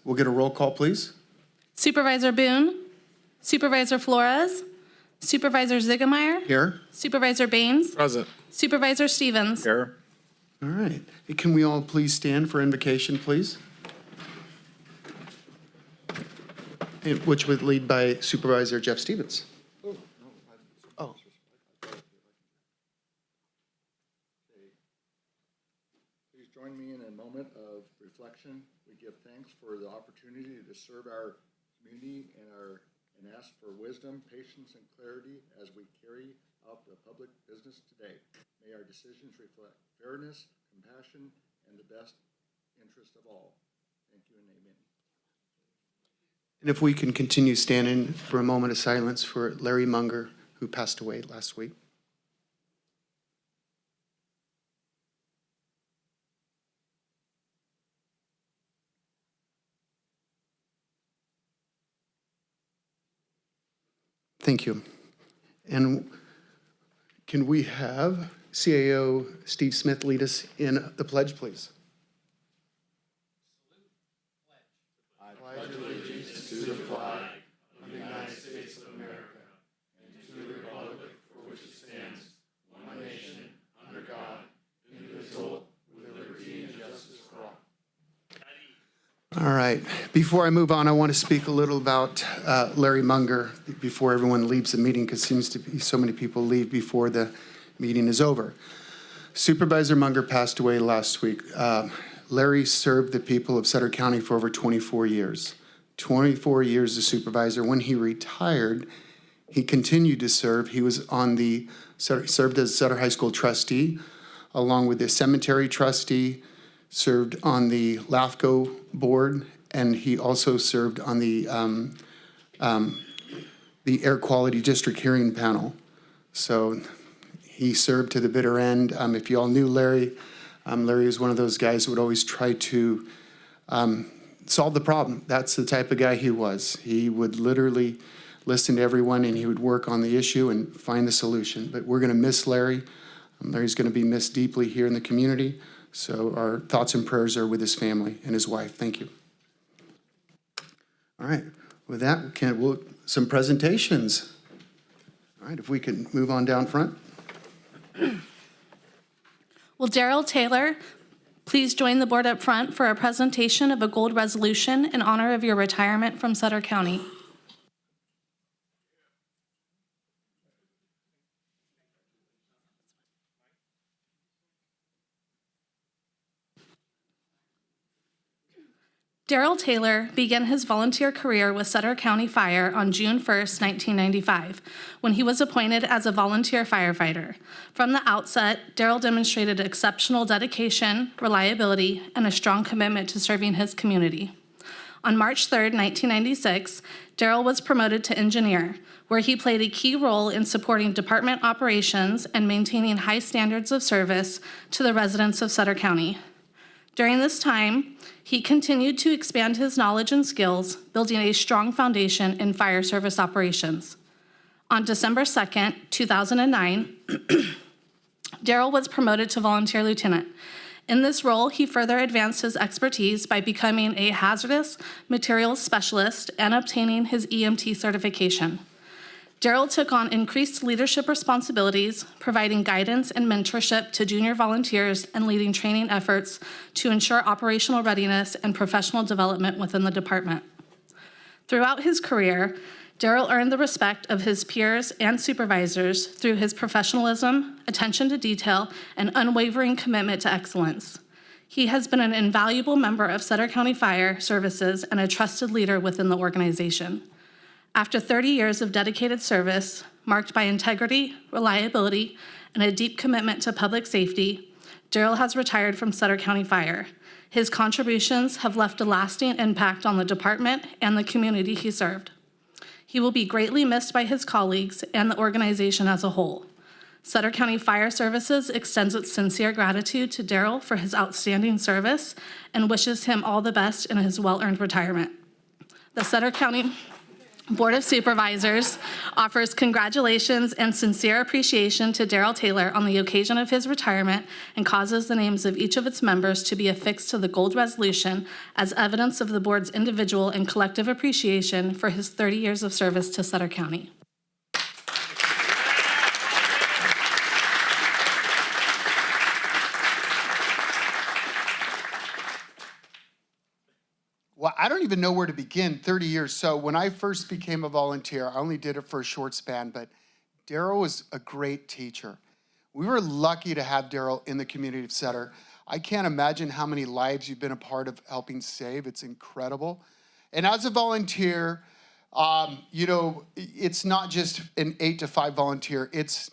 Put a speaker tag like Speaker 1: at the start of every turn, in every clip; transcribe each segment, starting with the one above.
Speaker 1: We'll get a roll call, please.
Speaker 2: Supervisor Boone, Supervisor Flores, Supervisor Ziegemeyer,
Speaker 1: Here.
Speaker 2: Supervisor Baines,
Speaker 3: Present.
Speaker 2: Supervisor Stevens.
Speaker 3: Here.
Speaker 1: All right. Hey, can we all please stand for invocation, please? Which would lead by Supervisor Jeff Stevens. Oh.
Speaker 4: Please join me in a moment of reflection. We give thanks for the opportunity to serve our community and ask for wisdom, patience, and clarity as we carry out the public business today. May our decisions reflect fairness, compassion, and the best interest of all. Thank you and amen.
Speaker 1: And if we can continue standing for a moment of silence for Larry Munger, who passed away last week. Thank you. And can we have CAO Steve Smith lead us in the pledge, please?
Speaker 4: I pledge allegiance to the flag of the United States of America and to the republic for which it stands, one nation, under God, indivisible, with liberty and justice for all.
Speaker 1: All right. Before I move on, I want to speak a little about Larry Munger before everyone leaves the meeting, because it seems to be so many people leave before the meeting is over. Supervisor Munger passed away last week. Larry served the people of Sutter County for over 24 years. 24 years as supervisor. When he retired, he continued to serve. He was served as Sutter High School trustee, along with the cemetery trustee, served on the LAFCO board, and he also served on the Air Quality District Hearing Panel. So he served to the bitter end. If you all knew Larry, Larry was one of those guys who would always try to solve the problem. That's the type of guy he was. He would literally listen to everyone, and he would work on the issue and find the solution. But we're going to miss Larry. Larry's going to be missed deeply here in the community. So our thoughts and prayers are with his family and his wife. Thank you. All right. With that, some presentations. All right, if we could move on down front.
Speaker 2: Will Daryl Taylor please join the board up front for a presentation of a gold resolution in honor of your retirement from Sutter County? Daryl Taylor began his volunteer career with Sutter County Fire on June 1st, 1995, when he was appointed as a volunteer firefighter. From the outset, Daryl demonstrated exceptional dedication, reliability, and a strong commitment to serving his community. On March 3rd, 1996, Daryl was promoted to engineer, where he played a key role in supporting department operations and maintaining high standards of service to the residents of Sutter County. During this time, he continued to expand his knowledge and skills, building a strong foundation in fire service operations. On December 2nd, 2009, Daryl was promoted to volunteer lieutenant. In this role, he further advanced his expertise by becoming a hazardous materials specialist and obtaining his EMT certification. Daryl took on increased leadership responsibilities, providing guidance and mentorship to junior volunteers and leading training efforts to ensure operational readiness and professional development within the department. Throughout his career, Daryl earned the respect of his peers and supervisors through his professionalism, attention to detail, and unwavering commitment to excellence. He has been an invaluable member of Sutter County Fire Services and a trusted leader within the organization. After 30 years of dedicated service, marked by integrity, reliability, and a deep commitment to public safety, Daryl has retired from Sutter County Fire. His contributions have left a lasting impact on the department and the community he served. He will be greatly missed by his colleagues and the organization as a whole. Sutter County Fire Services extends its sincere gratitude to Daryl for his outstanding service and wishes him all the best in his well-earned retirement. The Sutter County Board of Supervisors offers congratulations and sincere appreciation to Darrell Taylor on the occasion of his retirement and causes the names of each of its members to be affixed to the gold resolution as evidence of the board's individual and collective appreciation for his 30 years of service to Sutter County.
Speaker 1: Well, I don't even know where to begin, 30 years. So when I first became a volunteer, I only did it for a short span, but Darrell was a great teacher. We were lucky to have Darrell in the community of Sutter. I can't imagine how many lives you've been a part of helping save. It's incredible. And as a volunteer, it's not just an 8 to 5 volunteer. It's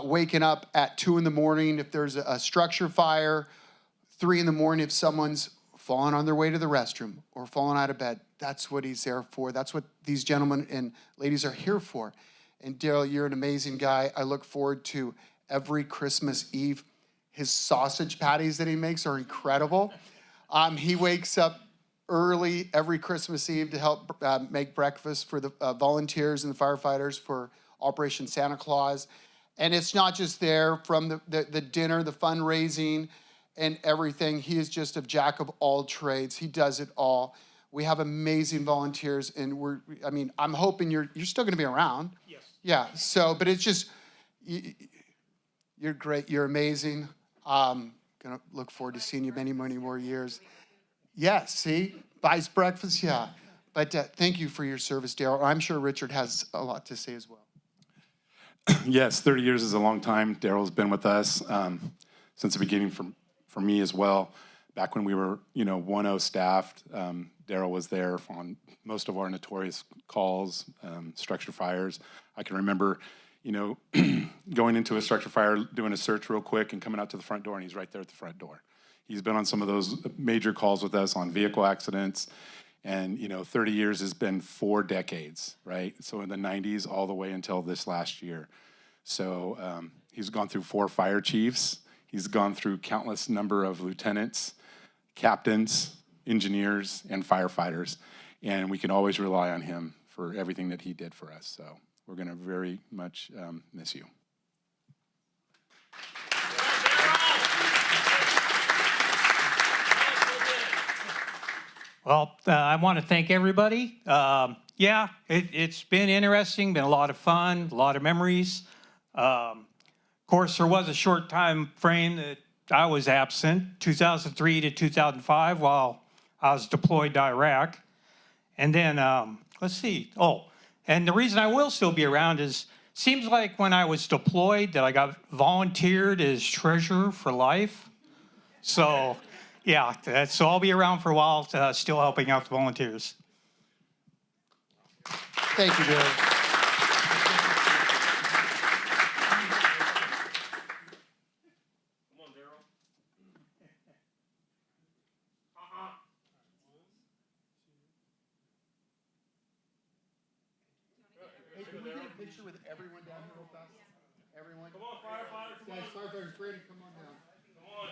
Speaker 1: waking up at 2 in the morning if there's a structure fire, 3 in the morning if someone's falling on their way to the restroom or falling out of bed. That's what he's there for. That's what these gentlemen and ladies are here for. And Darrell, you're an amazing guy. I look forward to every Christmas Eve. His sausage patties that he makes are incredible. He wakes up early every Christmas Eve to help make breakfast for the volunteers and the firefighters for Operation Santa Claus. And it's not just there from the dinner, the fundraising, and everything. He is just a jack of all trades. He does it all. We have amazing volunteers, and I'm hoping you're still going to be around.
Speaker 3: Yes.
Speaker 1: Yeah. So, but it's just you're great. You're amazing. Gonna look forward to seeing you many, many more years. Yeah. See, buys breakfast. Yeah. But thank you for your service, Darrell. I'm sure Richard has a lot to say as well.
Speaker 3: Yes, 30 years is a long time. Darrell's been with us since the beginning for me as well. Back when we were, 1-0 staffed, Darrell was there on most of our notorious calls, structure fires. I can remember, going into a structure fire, doing a search real quick and coming out to the front door, and he's right there at the front door. He's been on some of those major calls with us on vehicle accidents. And, 30 years has been 4 decades, right? So in the 90s all the way until this last year. So he's gone through 4 fire chiefs. He's gone through countless number of lieutenants, captains, engineers, and firefighters. And we can always rely on him for everything that he did for us. So we're going to very much miss you.
Speaker 5: Well, I want to thank everybody. It's been interesting, been a lot of fun, a lot of memories. Of course, there was a short time frame that I was absent, 2003 to 2005, while I was deployed to Iraq. And then, let's see. Oh, and the reason I will still be around is, seems like when I was deployed that I got volunteered as treasurer for life. So, yeah, so I'll be around for a while, still helping out the volunteers.
Speaker 1: Thank you, Darrell. Picture with everyone down here real fast. Everyone. Come on, firefighters. Guys, firefighters, Brady, come on down. Come on.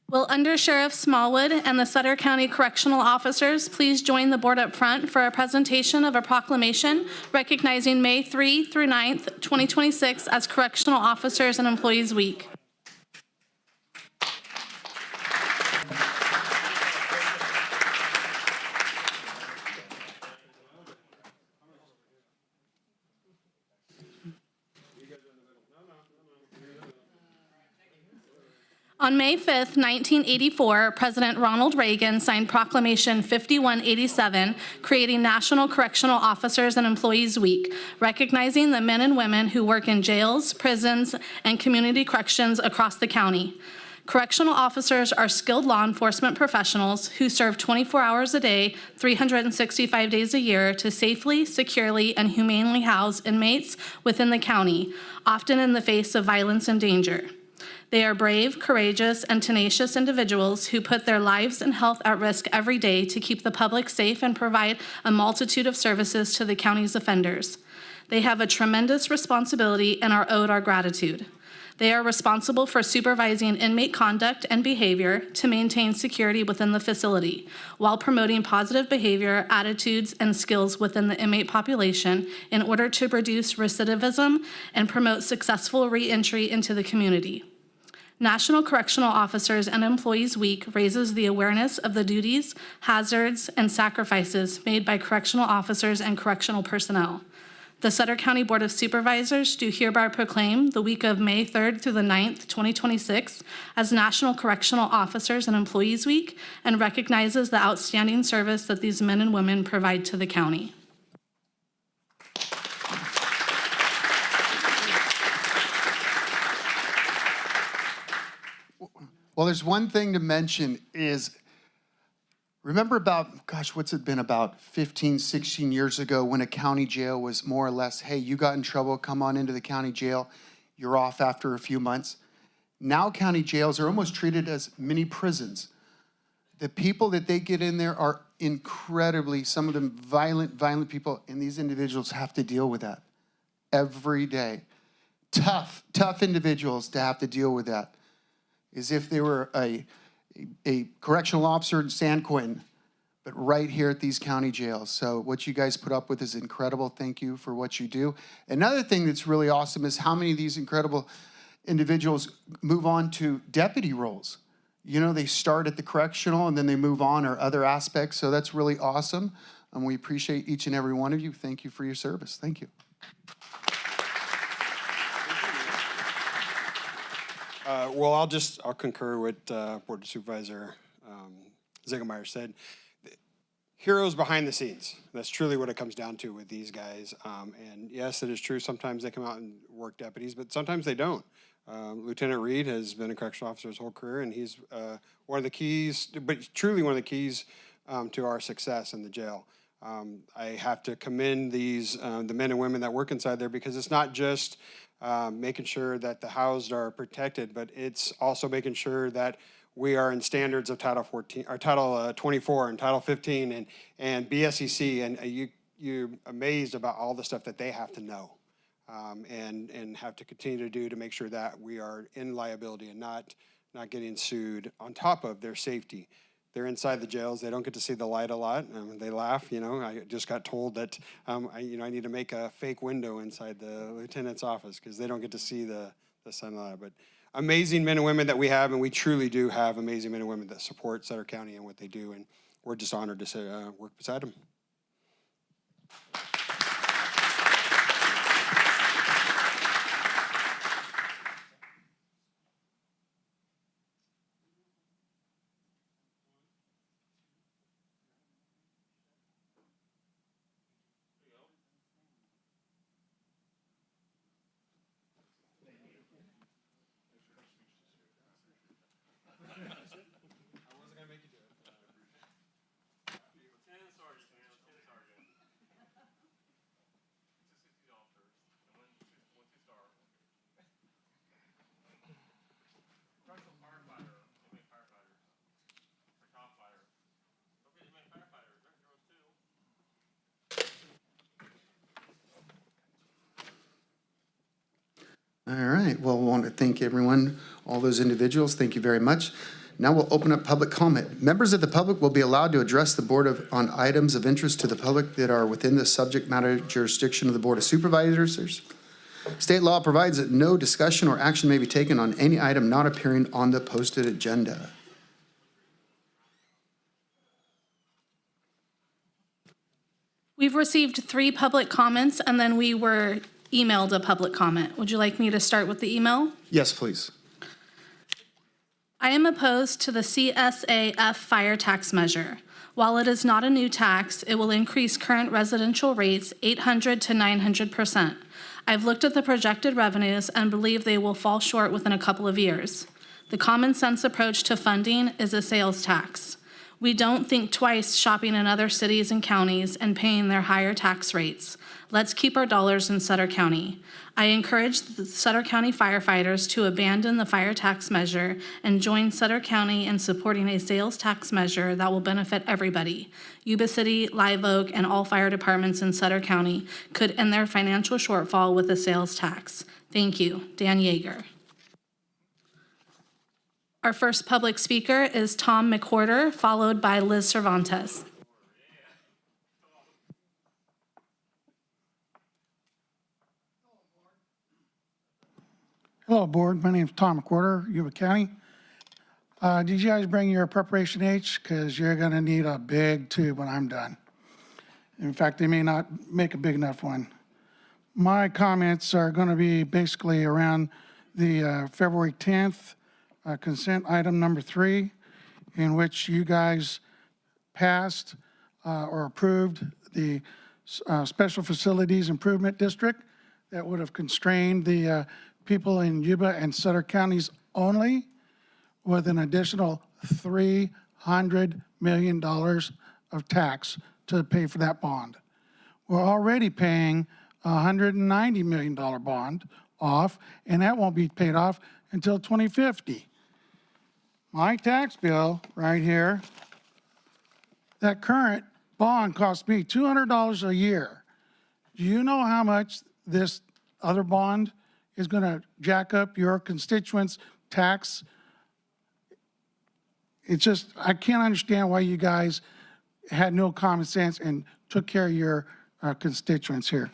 Speaker 2: Will Under Sheriff Smallwood and the Sutter County Correctional Officers please join the board up front for a presentation of a proclamation recognizing May 3 through 9th, 2026 as Correctional Officers and Employees Week. On May 5th, 1984, President Ronald Reagan signed Proclamation 5187, creating National Correctional Officers and Employees Week, recognizing the men and women who work in jails, prisons, and community corrections across the county. Correctional officers are skilled law enforcement professionals who serve 24 hours a day, 365 days a year to safely, securely, and humanely house inmates within the county, often in the face of violence and danger. They are brave, courageous, and tenacious individuals who put their lives and health at risk every day to keep the public safe and provide a multitude of services to the county's offenders. They have a tremendous responsibility and are owed our gratitude. They are responsible for supervising inmate conduct and behavior to maintain security within the facility, while promoting positive behavior, attitudes, and skills within the inmate population in order to reduce recidivism and promote successful re-entry into the community. National Correctional Officers and Employees Week raises the awareness of the duties, hazards, and sacrifices made by correctional officers and correctional personnel. The Sutter County Board of Supervisors do hereby proclaim the week of May 3rd through the 9th, 2026 as National Correctional Officers and Employees Week and recognizes the outstanding service that these men and women provide to the county.
Speaker 1: Well, there's one thing to mention is, remember about, gosh, what's it been, about 15, 16 years ago when a county jail was more or less, hey, you got in trouble, come on into the county jail, you're off after a few months. Now county jails are almost treated as mini prisons. The people that they get in there are incredibly, some of them violent people, and these individuals have to deal with that every day. Tough individuals to have to deal with that. As if they were a correctional officer in San Quentin, but right here at these county jails. So what you guys put up with is incredible. Thank you for what you do. Another thing that's really awesome is how many of these incredible individuals move on to deputy roles. You know, they start at the correctional and then they move on or other aspects. So that's really awesome. And we appreciate each and every one of you. Thank you for your service. Thank you.
Speaker 6: Well, I'll concur with Board Supervisor Ziegelmeyer said. Heroes behind the scenes. That's truly what it comes down to with these guys. And yes, it is true. Sometimes they come out and work deputies, but sometimes they don't. Lieutenant Reed has been a correctional officer his whole career, and he's one of the keys, but truly one of the keys to our success in the jail. I have to commend these the men and women that work inside there, because it's not just making sure that the housed are protected, but it's also making sure that we are in standards of Title 14, or Title 24 and Title 15 and BSEC, and you're amazed about all the stuff that they have to know and have to continue to do to make sure that we are in liability and not getting sued on top of their safety. They're inside the jails. They don't get to see the light a lot. They laugh, you know. I just got told that, I need to make a fake window inside the lieutenant's office because they don't get to see the sunlight. But amazing men and women that we have, and we truly do have amazing men and women that support Sutter County and what they do, and we're just honored to work beside them.
Speaker 1: All right, well, we want to thank everyone, all those individuals. Thank you very much. Now we'll open up public comment. Members of the public will be allowed to address the board on items of interest to the public that are within the subject matter jurisdiction of the Board of Supervisors. State law provides that no discussion or action may be taken on any item not appearing on the posted agenda.
Speaker 2: We've received 3 public comments, and then we were emailed a public comment. Would you like me to start with the email?
Speaker 1: Yes, please.
Speaker 2: I am opposed to the CSAF fire tax measure. While it is not a new tax, it will increase current residential rates 800 to 900%. I've looked at the projected revenues and believe they will fall short within a couple of years. The common sense approach to funding is a sales tax. We don't think twice shopping in other cities and counties and paying their higher tax rates. Let's keep our dollars in Sutter County. I encourage the Sutter County firefighters to abandon the fire tax measure and join Sutter County in supporting a sales tax measure that will benefit everybody. Yuba City, Live Oak, and all fire departments in Sutter County could end their financial shortfall with a sales tax. Thank you. Dan Yeager. Our first public speaker is Tom McWhorter, followed by Liz Cervantes.
Speaker 7: Hello, Board. My name is Tom McWhorter, Yuba County. Did you guys bring your preparation H? Because you're going to need a big tube when I'm done. In fact, they may not make a big enough one. My comments are going to be basically around the February 10th consent item number 3, in which you guys passed or approved the Special Facilities Improvement District that would have constrained the people in Yuba and Sutter counties only with an additional $300 million of tax to pay for that bond. We're already paying a $190 million bond off, and that won't be paid off until 2050. My tax bill right here, that current bond costs me $200 a year. Do you know how much this other bond is going to jack up your constituents' tax? It's just, I can't understand why you guys had no common sense and took care of your constituents here.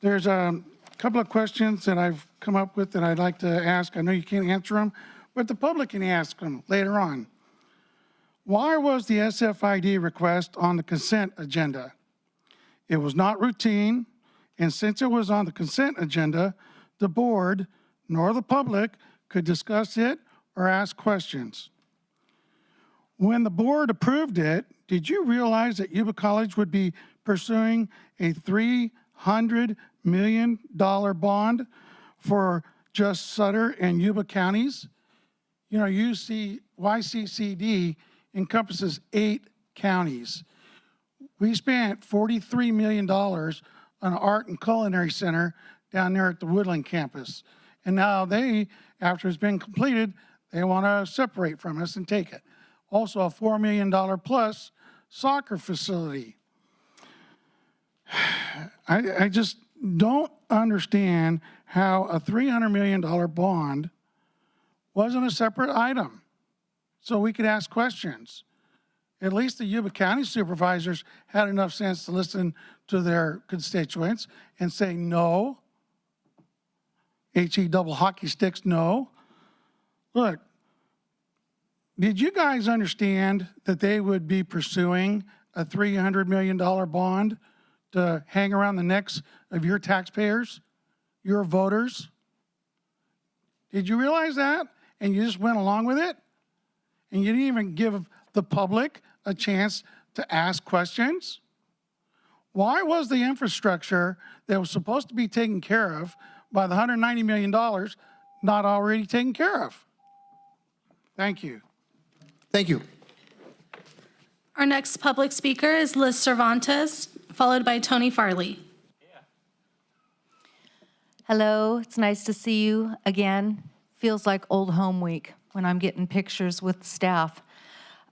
Speaker 7: There's a couple of questions that I've come up with that I'd like to ask. I know you can't answer them, but the public can ask them later on. Why was the SFID request on the consent agenda? It was not routine, and since it was on the consent agenda, the board nor the public could discuss it or ask questions. When the board approved it, did you realize that Yuba College would be pursuing a $300 million bond for just Sutter and Yuba counties? You know, YCCD encompasses 8 counties. We spent $43 million on an art and culinary center down there at the Woodland campus. And now they, after it's been completed, they want to separate from us and take it. Also a $4 million plus soccer facility. I just don't understand how a $300 million bond wasn't a separate item so we could ask questions. At least the Yuba County supervisors had enough sense to listen to their constituents and say no. HE double hockey sticks, no. Look, did you guys understand that they would be pursuing a $300 million bond to hang around the necks of your taxpayers, your voters? Did you realize that? And you just went along with it? And you didn't even give the public a chance to ask questions? Why was the infrastructure that was supposed to be taken care of by the $190 million not already taken care of? Thank you.
Speaker 1: Thank you.
Speaker 2: Our next public speaker is Liz Cervantes, followed by Tony Farley.
Speaker 8: Hello, it's nice to see you again. Feels like old home week when I'm getting pictures with staff.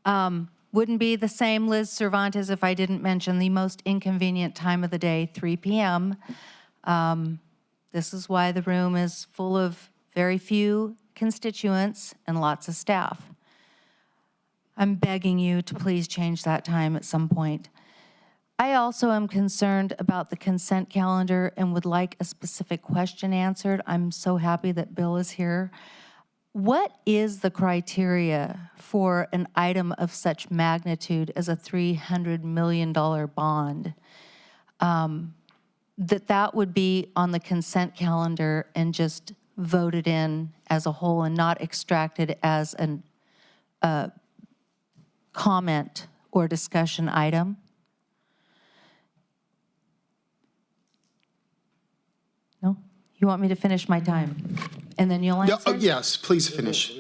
Speaker 8: Wouldn't be the same Liz Cervantes if I didn't mention the most inconvenient time of the day, 3 p.m. This is why the room is full of very few constituents and lots of staff. I'm begging you to please change that time at some point. I also am concerned about the consent calendar and would like a specific question answered. I'm so happy that Bill is here. What is the criteria for an item of such magnitude as a $300 million bond? That would be on the consent calendar and just voted in as a whole and not extracted as a comment or discussion item. No? You want me to finish my time? And then you'll
Speaker 1: Yeah,
Speaker 8: answer?
Speaker 1: yes, please finish.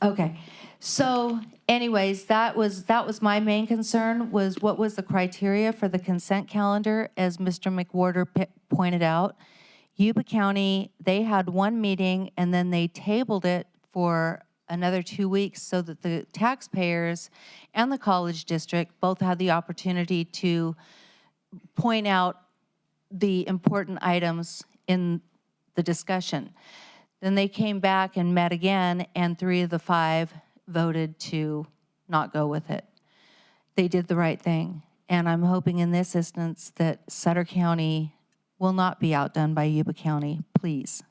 Speaker 8: Okay. So anyways, that was my main concern, was what was the criteria for the consent calendar, as Mr. McWhorter pointed out. Yuba County, they had one meeting and then they tabled it for another 2 weeks so that the taxpayers and the college district both had the opportunity to point out the important items in the discussion. Then they came back and met again, and 3 of the 5 voted to not go with it. They did the right thing, and I'm hoping in this instance that Sutter County will not be outdone by Yuba County, please.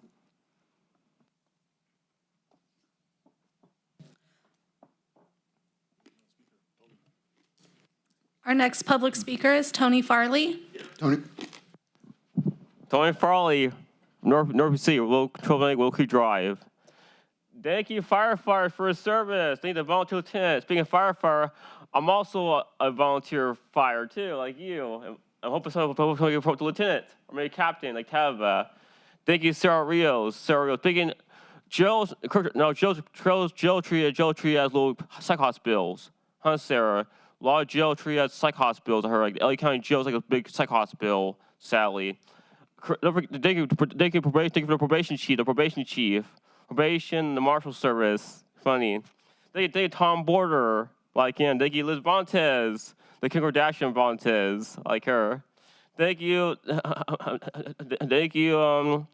Speaker 2: Our next public speaker is Tony Farley.
Speaker 1: Tony?
Speaker 9: Tony Farley, North Sea, Will Creek Drive. Thank you, firefighters, for your service. Thank you, volunteer lieutenant. Speaking of firefighter, I'm also a volunteer fire too, like you. I hope it's a lieutenant or maybe captain, like Tava. Thank you, Sarah Rios. Speaking, Joe Triad has little psych hospitals. Huh, Sarah? A lot of Joe Triad psych hospitals. I heard like LA County Jail's like a big psych hospital, sadly. Thank you for the probation chief. Probation, the marshal service. Funny. Thank you, Tom Border. Like him. Thank you, Liz Vontes. The Kim Kardashian Vontes. Like her. Thank you. Thank you.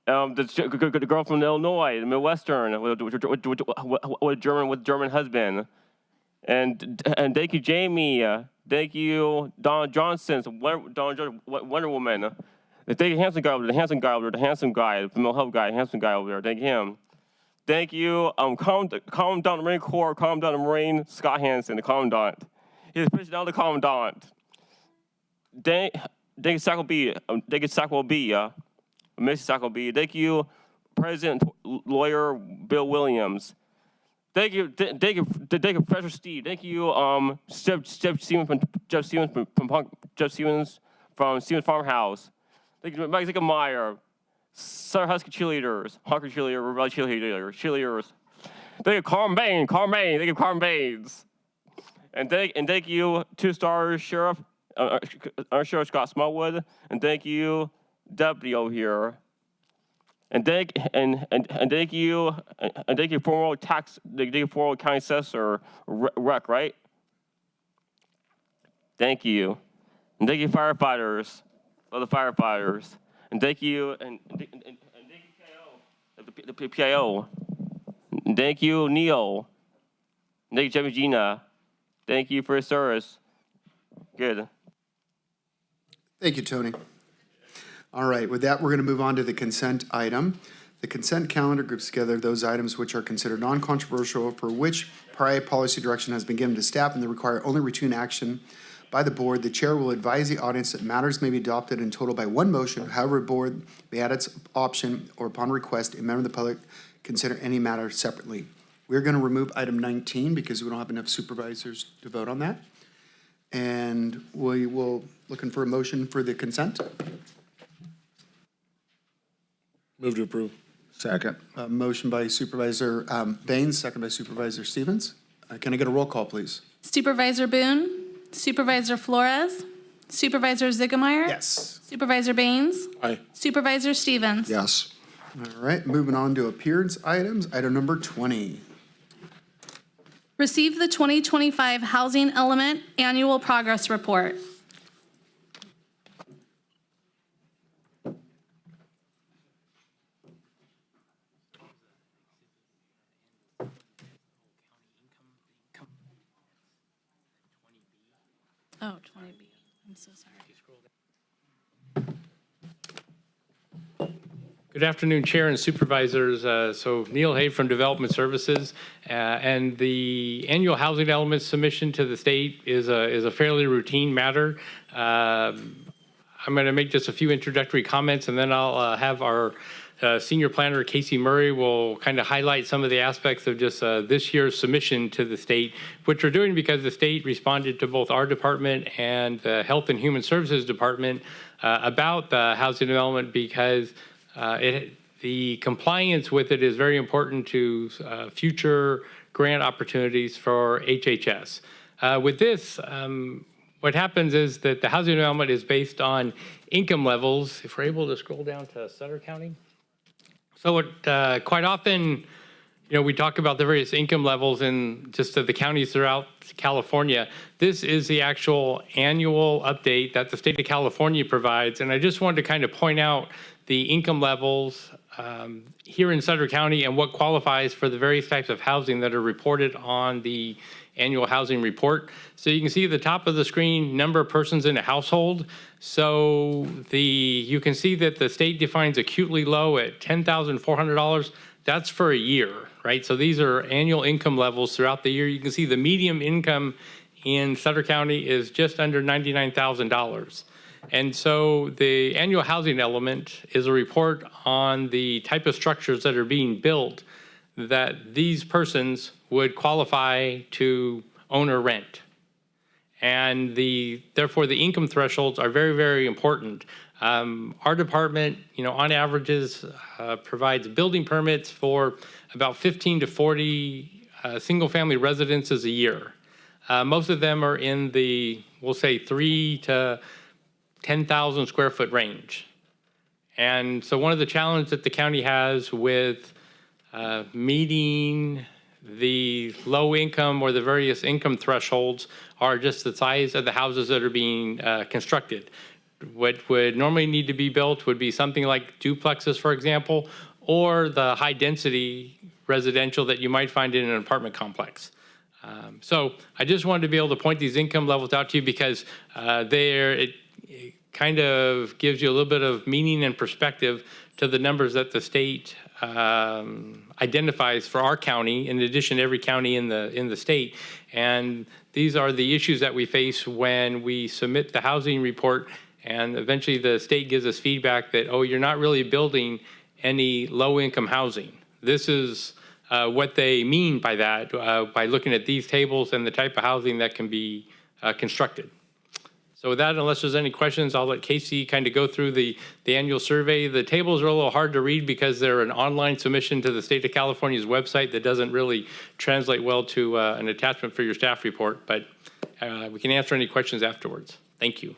Speaker 9: The girl from Illinois, the Midwestern, with German husband. And thank you, Jamie. Thank you, Don Johnson, Wonder Woman. Thank you, handsome guy over there, the handsome guy, the mental health guy, handsome guy over there. Thank him. Thank you, Commandant the Marine Corps, Commandant the Marine, Scott Hansen, the Commandant. He's pushing down the Commandant. Thank you, Sackle B. Thank you, Mrs. Sackle B. Thank you, President Lawyer Bill Williams. Thank you, Professor Steve. Thank you, Jeff Stevens from Stevens Farmhouse. Thank you, Mike Zickemeyer, Sutter Husky cheerleaders, Hawker cheerleader, Rebel cheerleaders. Thank you, Carmen Bain. Thank you, Carmen Baines. And thank you, 2-star Sheriff, Sheriff Scott Smallwood, and thank you, Deputy over here. And thank you, former county assessor, Rec, right? Thank you. And thank you, firefighters, other firefighters. And thank you, and thank you, the PIO. And thank you, Neil. And thank you, Jimmy Gina. Thank you for your service. Good.
Speaker 1: Thank you, Tony. All right, with that, we're going to move on to the consent item. The consent calendar groups together those items which are considered non-controversial, for which prior policy direction has been given to staff and they require only routine action by the board. The chair will advise the audience that matters may be adopted in total by one motion. However, the board may add its option or upon request, a member of the public consider any matter separately. We're going to remove item 19 because we don't have enough supervisors to vote on that. And we will, looking for a motion for the consent.
Speaker 10: Move to approve.
Speaker 1: Second. Motion by Supervisor Baines, second by Supervisor Stevens. Can I get a roll call, please?
Speaker 2: Supervisor Boone, Supervisor Flores, Supervisor Zickemeyer.
Speaker 1: Yes.
Speaker 2: Supervisor Baines,
Speaker 10: Aye.
Speaker 2: Supervisor Stevens.
Speaker 10: Yes.
Speaker 1: All right, moving on to appearance items. Item number 20.
Speaker 2: Receive the 2025 Housing Element Annual Progress Report. Oh, 20B. I'm so sorry.
Speaker 11: Good afternoon, Chair and Supervisors. So Neil Hay from Development Services, and the annual housing element submission to the state is a fairly routine matter. I'm going to make just a few introductory comments, and then I'll have our senior planner, Casey Murray, will kind of highlight some of the aspects of just this year's submission to the state, which we're doing because the state responded to both our department and the Health and Human Services Department about the housing development, because the compliance with it is very important to future grant opportunities for HHS. With this, what happens is that the housing development is based on income levels. If we're able to scroll down to Sutter County. So quite often, we talk about the various income levels in just the counties throughout California. This is the actual annual update that the state of California provides. And I just wanted to kind of point out the income levels here in Sutter County and what qualifies for the various types of housing that are reported on the annual housing report. So you can see at the top of the screen, number of persons in a household. So you can see that the state defines acutely low at $10,400. That's for a year, right? So these are annual income levels throughout the year. You can see the median income in Sutter County is just under $99,000. And so the annual housing element is a report on the type of structures that are being built that these persons would qualify to own or rent. And therefore the income thresholds are very, very important. Our department, on averages provides building permits for about 15 to 40 single-family residences a year. Most of them are in the, we'll say, 3 to 10,000 square foot range. And so one of the challenges that the county has with meeting the low income or the various income thresholds are just the size of the houses that are being constructed. What would normally need to be built would be something like duplexes, for example, or the high density residential that you might find in an apartment complex. So I just wanted to be able to point these income levels out to you because it kind of gives you a little bit of meaning and perspective to the numbers that the state identifies for our county, in addition to every county in the state. And these are the issues that we face when we submit the housing report, and eventually the state gives us feedback that, oh, you're not really building any low-income housing. This is what they mean by that, by looking at these tables and the type of housing that can be constructed. So with that, unless there's any questions, I'll let Casey kind of go through the annual survey. The tables are a little hard to read because they're an online submission to the state of California's website that doesn't really translate well to an attachment for your staff report, but we can answer any questions afterwards. Thank you.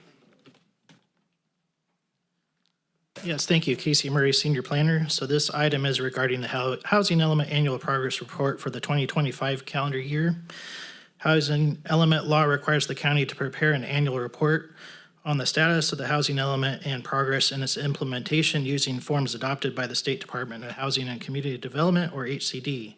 Speaker 12: Yes, thank you. Casey Murray, Senior Planner. So this item is regarding the Housing Element Annual Progress Report for the 2025 calendar year. Housing Element Law requires the county to prepare an annual report on the status of the housing element and progress in its implementation using forms adopted by the State Department of Housing and Community Development, or HCD.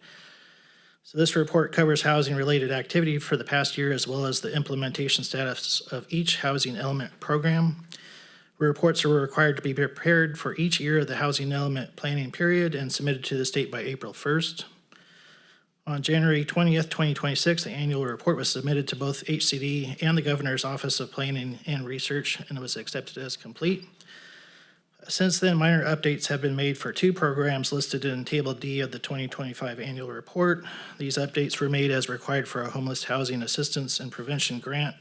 Speaker 12: So this report covers housing-related activity for the past year as well as the implementation status of each housing element program. Reports are required to be prepared for each year of the housing element planning period and submitted to the state by April 1st. On January 20th, 2026, the annual report was submitted to both HCD and the Governor's Office of Planning and Research, and it was accepted as complete. Since then, minor updates have been made for 2 programs listed in Table D of the 2025 annual report. These updates were made as required for a homeless housing assistance and prevention grant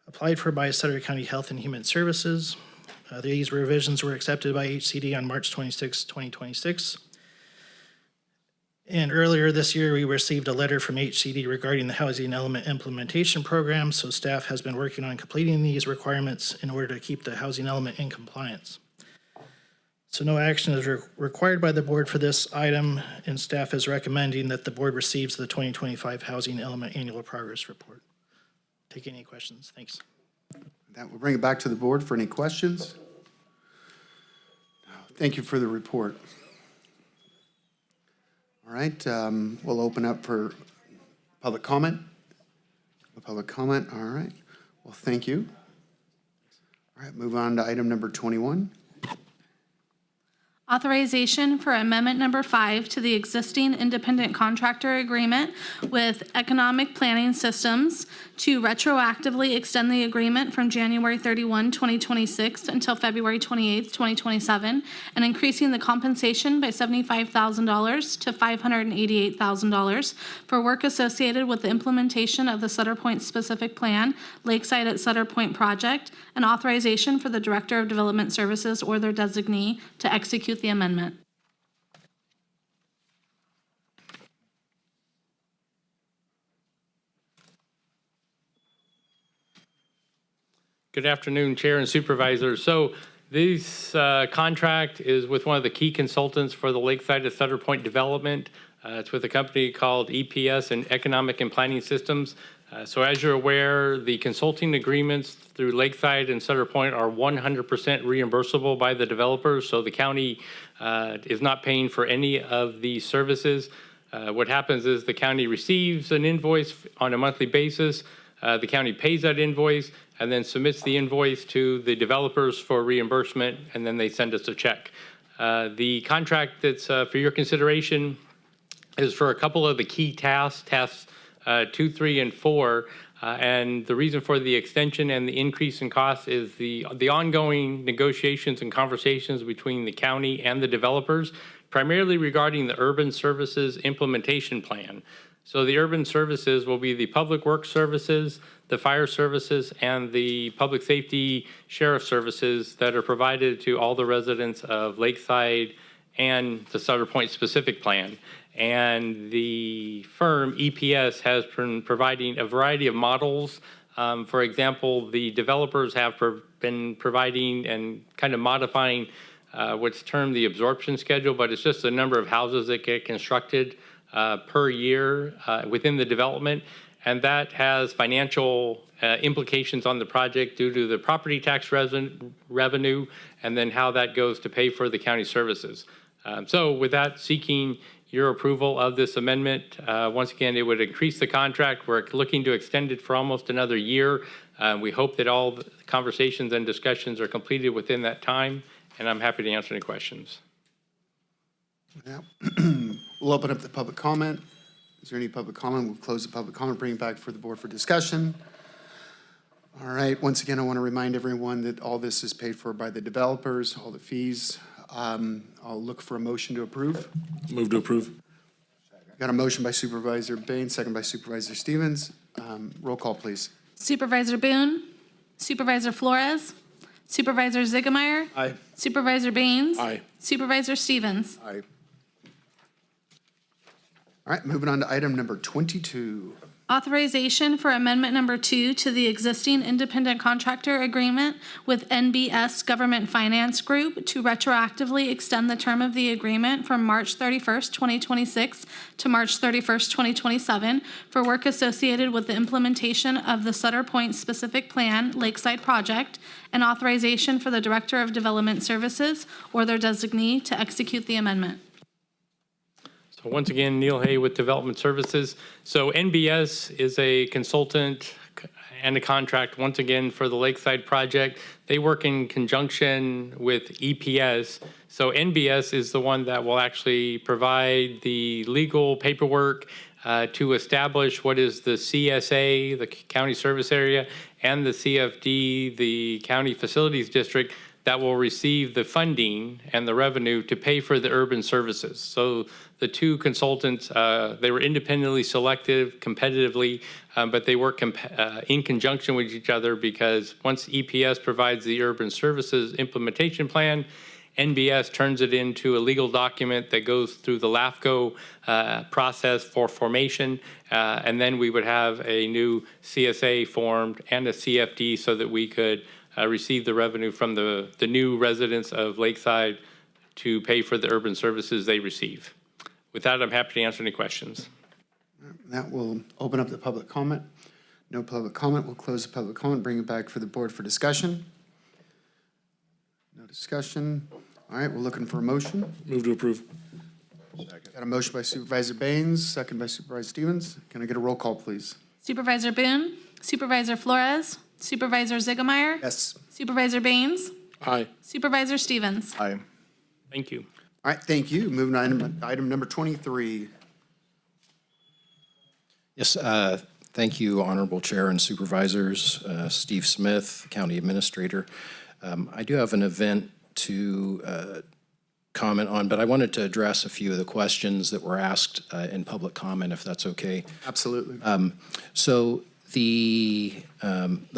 Speaker 12: applied for by Sutter County Health and Human Services. These revisions were accepted by HCD on March 26, 2026. And earlier this year, we received a letter from HCD regarding the Housing Element Implementation Program, so staff has been working on completing these requirements in order to keep the housing element in compliance. So no action is required by the board for this item, and staff is recommending that the board receives the 2025 Housing Element Annual Progress Report. Take any questions. Thanks.
Speaker 1: That will bring it back to the board for any questions. Thank you for the report. All right, we'll open up for public comment. Public comment, all right. Well, thank you. All right, move on to item number 21.
Speaker 2: Authorization for Amendment Number 5 to the existing independent contractor agreement with Economic Planning Systems to retroactively extend the agreement from January 31, 2026 until February 28, 2027, and increasing the compensation by $75,000 to $588,000 for work associated with the implementation of the Sutter Point Specific Plan, Lakeside at Sutter Point project, and authorization for the Director of Development Services or their designee to execute the amendment.
Speaker 11: Good afternoon, Chair and Supervisors. So this contract is with one of the key consultants for the Lakeside at Sutter Point development. It's with a company called EPS and Economic and Planning Systems. So as you're aware, the consulting agreements through Lakeside and Sutter Point are 100% reimbursable by the developers. So the county is not paying for any of the services. What happens is the county receives an invoice on a monthly basis. The county pays that invoice and then submits the invoice to the developers for reimbursement, and then they send us a check. The contract that's for your consideration is for a couple of the key tasks 2, 3, and 4. And the reason for the extension and the increase in cost is the ongoing negotiations and conversations between the county and the developers, primarily regarding the urban services implementation plan. So the urban services will be the public works services, the fire services, and the public safety sheriff services that are provided to all the residents of Lakeside and the Sutter Point specific plan. And the firm, EPS, has been providing a variety of models. For example, the developers have been providing and kind of modifying what's termed the absorption schedule, but it's just the number of houses that get constructed per year within the development. And that has financial implications on the project due to the property tax revenue and then how that goes to pay for the county services. So with that, seeking your approval of this amendment. Once again, it would increase the contract. We're looking to extend it for almost another year. We hope that all the conversations and discussions are completed within that time, and I'm happy to answer any questions.
Speaker 1: Yeah. We'll open up the public comment. Is there any public comment? We'll close the public comment, bring it back for the board for discussion. All right, once again, I want to remind everyone that all this is paid for by the developers, all the fees. I'll look for a motion to approve.
Speaker 10: Move to approve.
Speaker 1: Got a motion by Supervisor Bain, second by Supervisor Stevens. Roll call, please.
Speaker 2: Supervisor Boone, Supervisor Flores, Supervisor Ziegemeier,
Speaker 10: Aye.
Speaker 2: Supervisor Baines,
Speaker 10: Aye.
Speaker 2: Supervisor Stevens.
Speaker 1: Aye. All right, moving on to item number 22.
Speaker 2: Authorization for Amendment Number 2 to the existing independent contractor agreement with NBS Government Finance Group to retroactively extend the term of the agreement from March 31st, 2026 to March 31st, 2027 for work associated with the implementation of the Sutter Point Specific Plan Lakeside Project, and authorization for the Director of Development Services or their designee to execute the amendment.
Speaker 11: So once again, Neil Hay with Development Services. So NBS is a consultant and a contract, once again, for the Lakeside project. They work in conjunction with EPS. So NBS is the one that will actually provide the legal paperwork to establish what is the CSA, the County Service Area, and the CFD, the County Facilities District, that will receive the funding and the revenue to pay for the urban services. So the two consultants, they were independently selected competitively, but they work in conjunction with each other because once EPS provides the urban services implementation plan, NBS turns it into a legal document that goes through the LAFCO process for formation, and then we would have a new CSA formed and a CFD so that we could receive the revenue from the new residents of Lakeside to pay for the urban services they receive. With that, I'm happy to answer any questions.
Speaker 1: That will open up the public comment. No public comment. We'll close the public comment, bring it back for the board for discussion. No discussion. All right, we're looking for a motion.
Speaker 10: Move to approve.
Speaker 1: Got a motion by Supervisor Baines, second by Supervisor Stevens. Can I get a roll call, please?
Speaker 2: Supervisor Boone, Supervisor Flores, Supervisor Ziegemeier,
Speaker 1: Yes.
Speaker 2: Supervisor Baines,
Speaker 10: Aye.
Speaker 2: Supervisor Stevens.
Speaker 10: Aye.
Speaker 11: Thank you.
Speaker 1: All right, thank you. Moving on to item number 23.
Speaker 13: Yes, thank you, Honorable Chair and Supervisors. Steve Smith, County Administrator. I do have an event to comment on, but I wanted to address a few of the questions that were asked in public comment, if that's okay.
Speaker 1: Absolutely.
Speaker 13: So the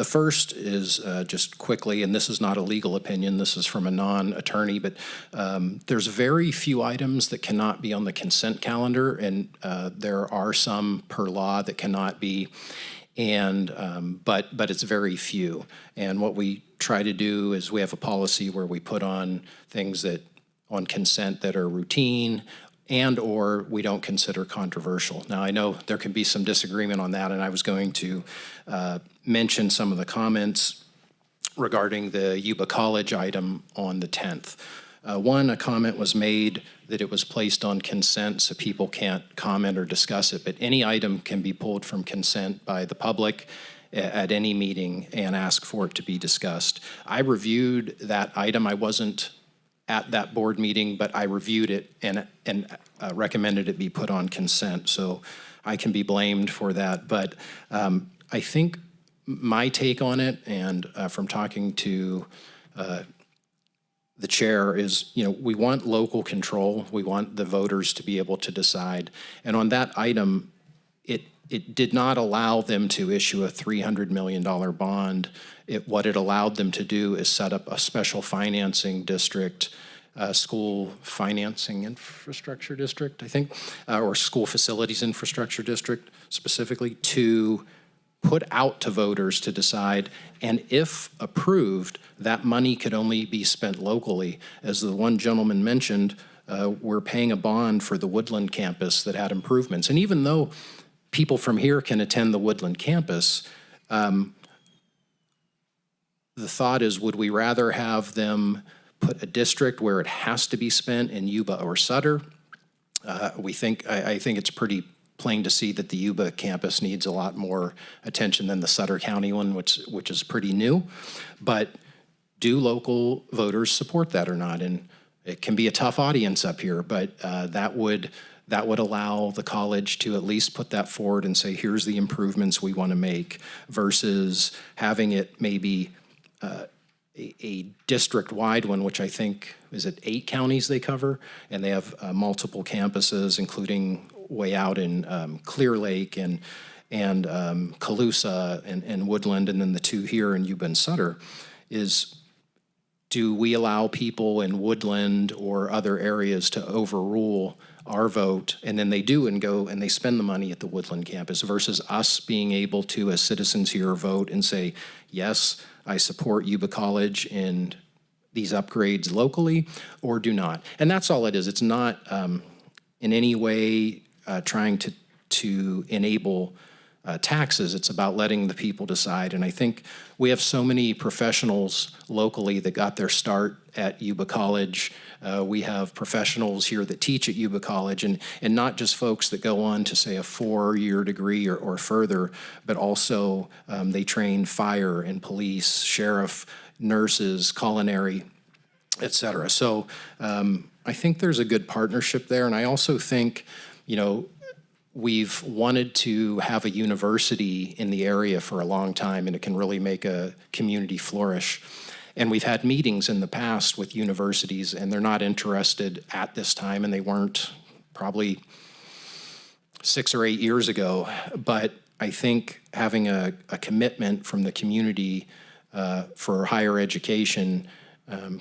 Speaker 13: first is just quickly, and this is not a legal opinion, this is from a non-attorney, but there's very few items that cannot be on the consent calendar, and there are some per law that cannot be, and but it's very few. And what we try to do is we have a policy where we put on things that on consent that are routine and or we don't consider controversial. Now, I know there can be some disagreement on that, and I was going to mention some of the comments regarding the Yuba College item on the 10th. A comment was made that it was placed on consent so people can't comment or discuss it, but any item can be pulled from consent by the public at any meeting and ask for it to be discussed. I reviewed that item. I wasn't at that board meeting, but I reviewed it and recommended it be put on consent. So I can be blamed for that. But I think my take on it, and from talking to the chair, is, we want local control. We want the voters to be able to decide. And on that item, it did not allow them to issue a $300 million bond. What it allowed them to do is set up a special financing district, school financing infrastructure district, I think, or school facilities infrastructure district specifically, to put out to voters to decide. And if approved, that money could only be spent locally. As the one gentleman mentioned, we're paying a bond for the Woodland campus that had improvements. And even though people from here can attend the Woodland campus, the thought is, would we rather have them put a district where it has to be spent in Yuba or Sutter? I think it's pretty plain to see that the Yuba campus needs a lot more attention than the Sutter County one, which is pretty new. But do local voters support that or not? And it can be a tough audience up here, but that would allow the college to at least put that forward and say, here's the improvements we want to make, versus having it maybe a district-wide one, which I think, is it 8 counties they cover? And they have multiple campuses, including way out in Clear Lake and Colusa and Woodland, and then the 2 here in Yuba and Sutter. Do we allow people in Woodland or other areas to overrule our vote, and then they do and go and they spend the money at the Woodland campus, versus us being able to, as citizens here, vote and say, yes, I support Yuba College in these upgrades locally, or do not. And that's all it is. It's not in any way trying to enable taxes. It's about letting the people decide. And I think we have so many professionals locally that got their start at Yuba College. We have professionals here that teach at Yuba College, and not just folks that go on to, say, a 4-year degree or further, but also they train fire and police, sheriff, nurses, culinary, et cetera. So I think there's a good partnership there. And I also think, we've wanted to have a university in the area for a long time, and it can really make a community flourish. And we've had meetings in the past with universities, and they're not interested at this time, and they weren't probably 6 or 8 years ago. But I think having a commitment from the community for higher education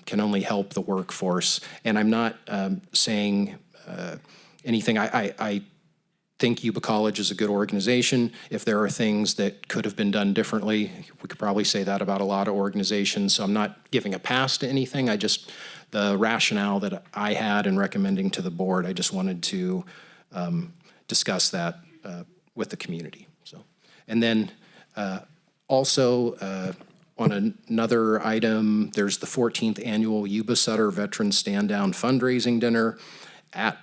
Speaker 13: can only help the workforce. And I'm not saying anything. I think Yuba College is a good organization. If there are things that could have been done differently, we could probably say that about a lot of organizations. So I'm not giving a pass to anything. The rationale that I had in recommending to the board, I just wanted to discuss that with the community. So, and then also on another item, there's the 14th annual Yuba Sutter Veteran Stand Down fundraising dinner at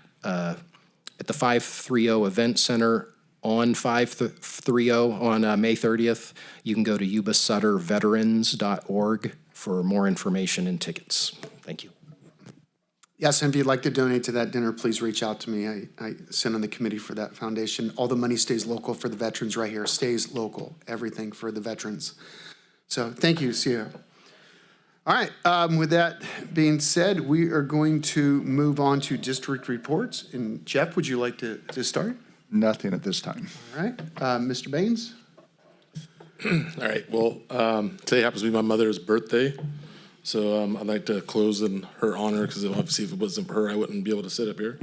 Speaker 13: the 530 Event Center on 530 on May 30th. You can go to yubasutterveterans.org for more information and tickets. Thank you.
Speaker 1: Yes, and if you'd like to donate to that dinner, please reach out to me. I sit on the committee for that foundation. All the money stays local for the veterans right here, stays local, everything for the veterans. So thank you, Sierra. All right, with that being said, we are going to move on to district reports. And Jeff, would you like to start?
Speaker 4: Nothing at this time.
Speaker 1: All right, Mr. Baines?
Speaker 10: All right, well, today happens to be my mother's birthday, so I'd like to close in her honor, because obviously if it wasn't for her, I wouldn't be able to sit up here.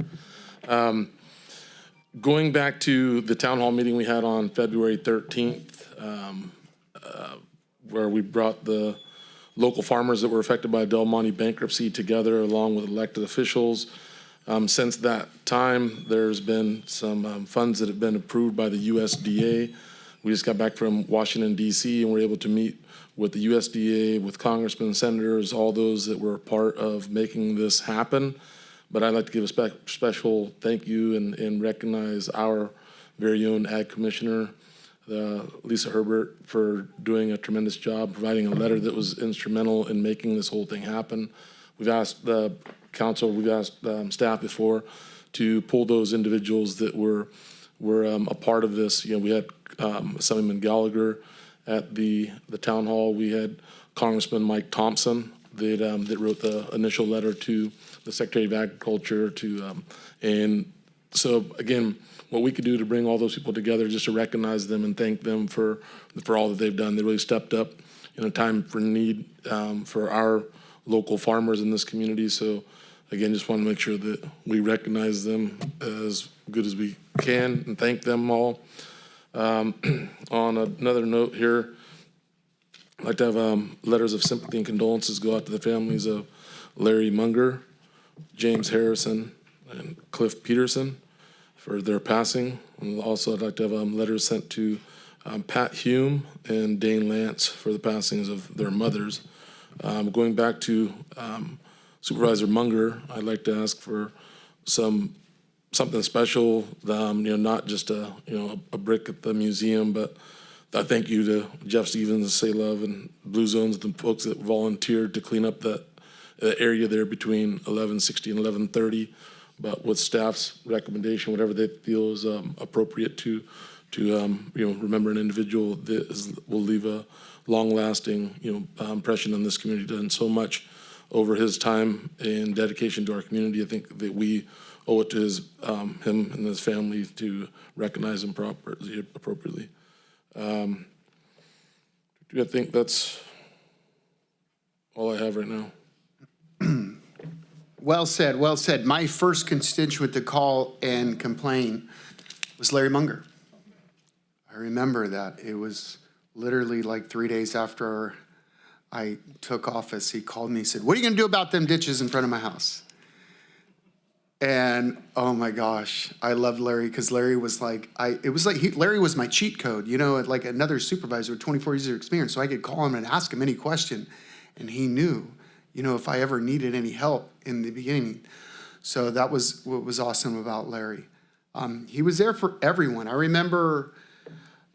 Speaker 10: Going back to the town hall meeting we had on February 13th, where we brought the local farmers that were affected by Del Monte bankruptcy together along with elected officials. Since that time, there's been some funds that have been approved by the USDA. We just got back from Washington, D.C., and we're able to meet with the USDA, with congressmen, senators, all those that were part of making this happen. But I'd like to give a special thank you and recognize our very own Ag Commissioner, Lisa Herbert, for doing a tremendous job, providing a letter that was instrumental in making this whole thing happen. We've asked the council, we've asked staff before to pull those individuals that were a part of this. You know, we had Assemblyman Gallagher at the town hall. We had Congressman Mike Thompson that wrote the initial letter to the Secretary of Agriculture and so again, what we could do to bring all those people together, just to recognize them and thank them for all that they've done. They really stepped up in a time for need for our local farmers in this community. So again, just want to make sure that we recognize them as good as we can and thank them all. On another note here, I'd like to have letters of sympathy and condolences go out to the families of Larry Munger, James Harrison, and Cliff Peterson for their passing. And also I'd like to have letters sent to Pat Hume and Dane Lance for the passings of their mothers. Going back to Supervisor Munger, I'd like to ask for something special, not just a brick at the museum, but I thank you to Jeff Stevens, Say Love, and Blue Zones, the folks that volunteered to clean up the area there between 1160 and 1130. But with staff's recommendation, whatever they feel is appropriate to remember an individual that will leave a long-lasting impression on this community. Done so much over his time and dedication to our community. I think that we owe it to him and his family to recognize him appropriately. I think that's all I have right now.
Speaker 1: Well said, well said. My first constituent to call and complain was Larry Munger. I remember that. It was literally like 3 days after I took office. He called me and said, "What are you going to do about them ditches in front of my house?" And oh my gosh, I loved Larry because Larry was like, Larry was my cheat code, like another supervisor with 24 years of experience. So I could call him and ask him any question. And he knew, if I ever needed any help in the beginning. So that was what was awesome about Larry. He was there for everyone. I remember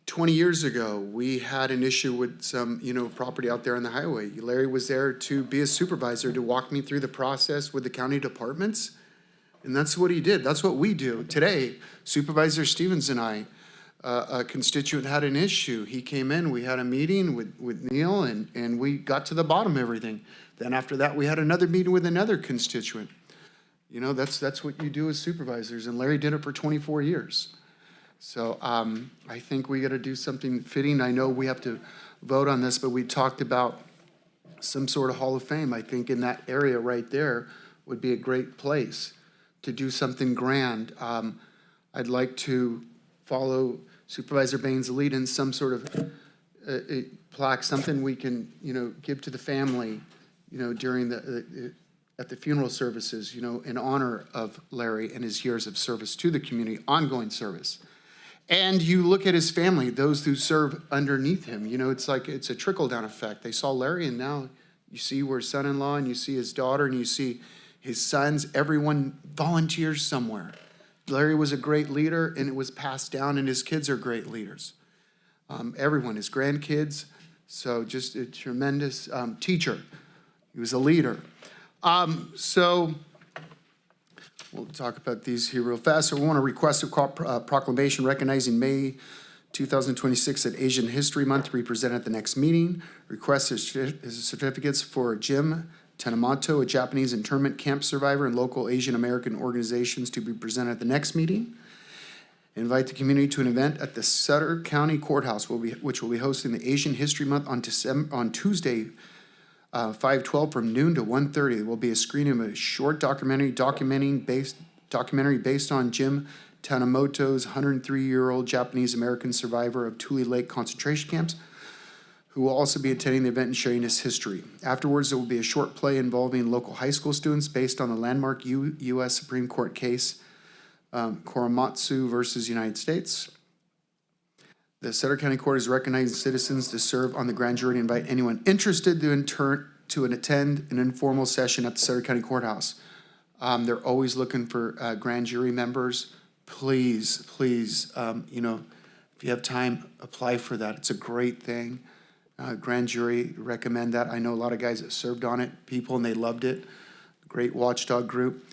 Speaker 1: 20 years ago, we had an issue with some, property out there on the highway. Larry was there to be a supervisor, to walk me through the process with the county departments. And that's what he did. That's what we do. Today, Supervisor Stevens and I, a constituent had an issue. He came in, we had a meeting with Neil, and we got to the bottom of everything. Then after that, we had another meeting with another constituent. That's what you do as supervisors, and Larry did it for 24 years. So I think we got to do something fitting. I know we have to vote on this, but we talked about some sort of Hall of Fame. I think in that area right there would be a great place to do something grand. I'd like to follow Supervisor Baines' lead in some sort of a plaque, something we can, give to the family, during at the funeral services, in honor of Larry and his years of service to the community, ongoing service. And you look at his family, those who serve underneath him, it's like it's a trickle-down effect. They saw Larry, and now you see where son-in-law, and you see his daughter, and you see his sons, everyone volunteers somewhere. Larry was a great leader, and it was passed down, and his kids are great leaders. Everyone, his grandkids, so just a tremendous teacher. He was a leader. So We'll talk about these here real fast. So we want to request a proclamation recognizing May 2026 at Asian History Month to be presented at the next meeting. Request is certificates for Jim Tanamato, a Japanese internment camp survivor, and local Asian American organizations to be presented at the next meeting. Invite the community to an event at the Sutter County Courthouse, which will be hosting the Asian History Month on Tuesday, 5/12 from noon to 1:30. There will be a screening of a short documentary based on Jim Tanamato's 103-year-old Japanese American survivor of Tule Lake concentration camps, who will also be attending the event and sharing his history. Afterwards, there will be a short play involving local high school students based on the landmark U.S. Supreme Court case, Korematsu versus United States. The Sutter County Court is recognizing citizens to serve on the grand jury and invite anyone interested to attend an informal session at the Sutter County Courthouse. They're always looking for grand jury members. Please, if you have time, apply for that. It's a great thing. Grand jury, recommend that. I know a lot of guys that served on it, and they loved it. Great watchdog group.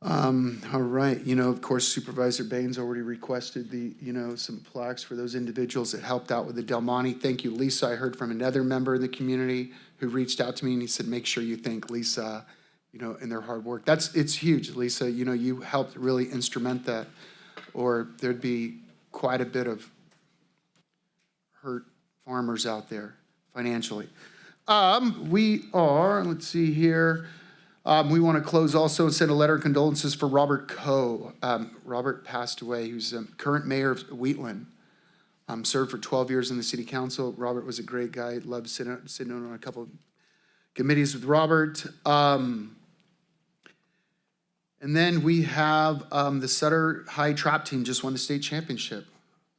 Speaker 1: All right, of course, Supervisor Baines already requested some plaques for those individuals that helped out with the Del Monte. Thank you, Lisa. I heard from another member of the community who reached out to me and he said, make sure you thank Lisa, in their hard work. It's huge, Lisa. You helped really instrument that, or there'd be quite a bit of hurt farmers out there financially. Let's see here. We want to close also and send a letter of condolences for Robert Coe. Robert passed away. He was current mayor of Wheatland. Served for 12 years in the city council. Robert was a great guy. Loved sitting on a couple of committees with Robert. And then we have the Sutter High Trap team just won the state championship.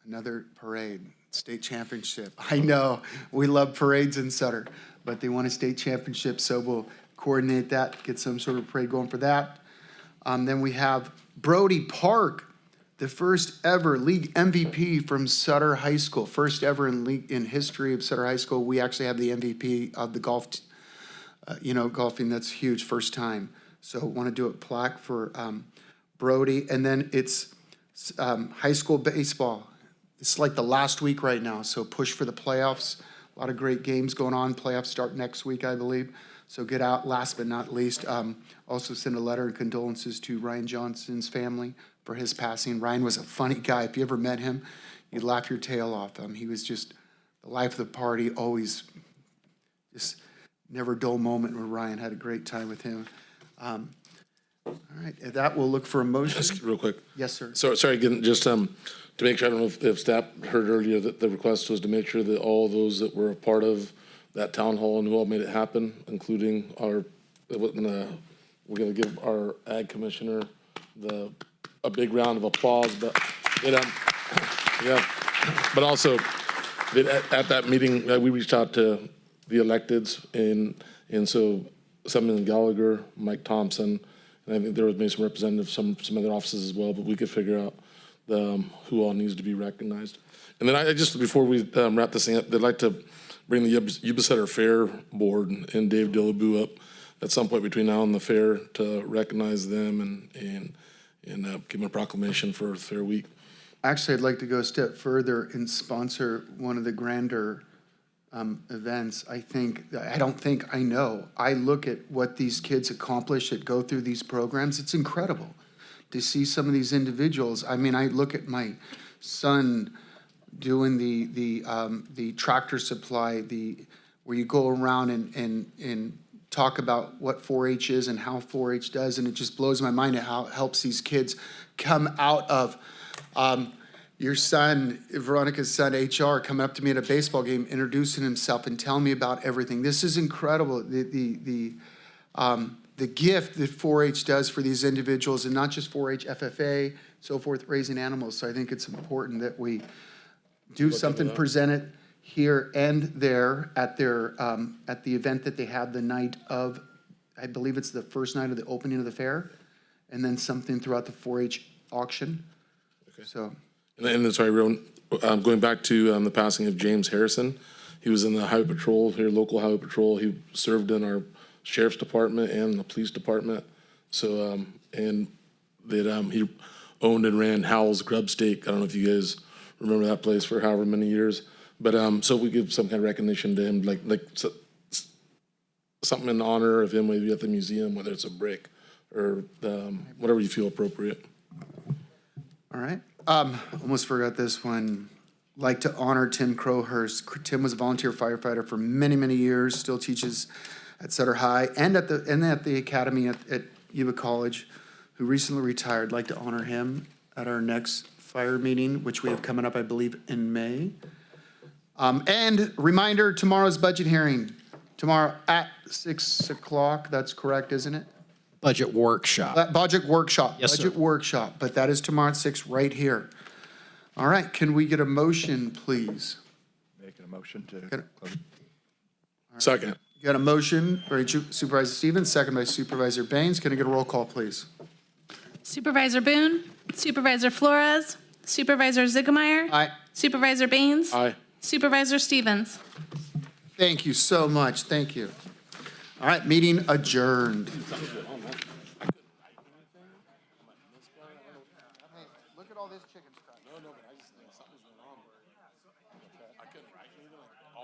Speaker 1: Another parade, state championship. I know, we love parades in Sutter, but they won a state championship, so we'll coordinate that, get some sort of parade going for that. Then we have Brody Park, the first ever league MVP from Sutter High School. First ever in history of Sutter High School. We actually have the MVP of the golf, golfing. That's huge, first time. So want to do a plaque for Brody. And then it's high school baseball. It's like the last week right now, so push for the playoffs. A lot of great games going on. Playoffs start next week, I believe. So get out. Last but not least, also send a letter of condolences to Ryan Johnson's family for his passing. Ryan was a funny guy. If you ever met him, you'd laugh your tail off. He was just the life of the party, always just never a dull moment where Ryan had a great time with him. All right, that will look for a motion.
Speaker 10: Just real quick.
Speaker 1: Yes, sir.
Speaker 10: So, sorry, again, just to make sure, I don't know if staff heard earlier that the request was to make sure that all those that were a part of that town hall and who all made it happen, including we're gonna give our ag commissioner a big round of applause, but but also at that meeting we reached out to the electeds and so Simon Gallagher, Mike Thompson, and I think there was maybe some representatives, some other offices as well, but we could figure out who all needs to be recognized. And then I just, before we wrap this thing up, I'd like to bring the Yuba Sutter Fair Board and Dave Dillaboo up at some point between now and the fair to recognize them and give them a proclamation for Fair Week.
Speaker 1: Actually, I'd like to go a step further and sponsor one of the grander events. I know. I look at what these kids accomplish that go through these programs. It's incredible to see some of these individuals. I mean, I look at my son doing the tractor supply, where you go around and talk about what 4-H is and how 4-H does, and it just blows my mind at how it helps these kids come out of your son, Veronica's son, HR, coming up to me at a baseball game, introducing himself and telling me about everything. This is incredible. The gift that 4-H does for these individuals, and not just 4-H, FFA, so forth, raising animals. So I think it's important that we do something, present it here and there at the event that they have the night of, I believe it's the first night of the opening of the fair, and then something throughout the 4-H auction. Okay. So.
Speaker 10: And then, sorry, Rowan, going back to the passing of James Harrison. He was in the Highway Patrol here, local Highway Patrol. He served in our Sheriff's Department and the Police Department. So, and that he owned and ran Howell's Grub Steak. I don't know if you guys remember that place for however many years. But so we give some kind of recognition to him, something in honor of him, maybe at the museum, whether it's a brick or whatever you feel appropriate.
Speaker 1: All right. Almost forgot this one. Like to honor Tim Crowhurst. Tim was a volunteer firefighter for many, many years, still teaches at Sutter High and at the academy at Yuba College, who recently retired. Like to honor him at our next fire meeting, which we have coming up, I believe, in May. And reminder, tomorrow's budget hearing. Tomorrow at 6 o'clock, that's correct, isn't it?
Speaker 13: Budget workshop.
Speaker 1: Budget workshop.
Speaker 13: Yes, sir.
Speaker 1: Budget workshop, but that is tomorrow at 6 right here. All right, can we get a motion, please?
Speaker 4: Making a motion to
Speaker 1: Got it.
Speaker 4: close.
Speaker 10: Second.
Speaker 1: Got a motion by Supervisor Stevens, second by Supervisor Baines. Can I get a roll call, please?
Speaker 2: Supervisor Boone, Supervisor Flores, Supervisor Ziggemeyer.
Speaker 1: Aye.
Speaker 2: Supervisor Baines.
Speaker 10: Aye.
Speaker 2: Supervisor Stevens.
Speaker 1: Thank you so much. Thank you. All right, meeting adjourned. Look at all this chicken.